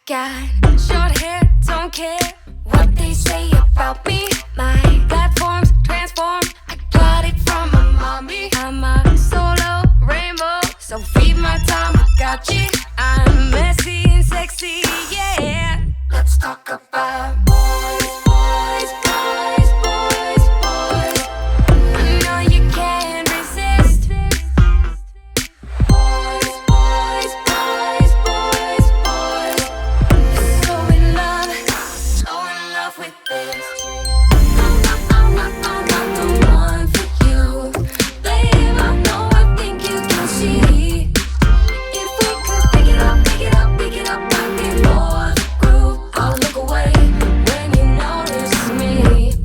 got short hair, don't care what they say about me. My platform's transformed, I got it from my mommy. I'm a solo rainbow, so feed my Tamagotchi. I'm messy and sexy, yeah. Let's talk about boys, boys, boys, boys, boys. I know you can't resist. Boys, boys, boys, boys, boys. So in love with this. I'm not the one for you, babe. I know, I think you can see. If we could pick it up, pick it up, pick it up right before the groove, I'll look away when you notice me.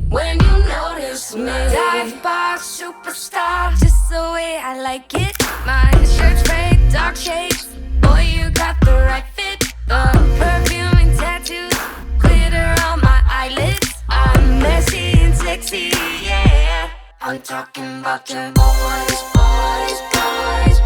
When you notice me. Dive bar superstar, just the way I like it. My shirt's red, dark shades. Boy, you got the right fit. The perfume and tattoos, glitter on my eyelids. I'm messy and sexy, yeah. I'm talking about the boys, boys, boys,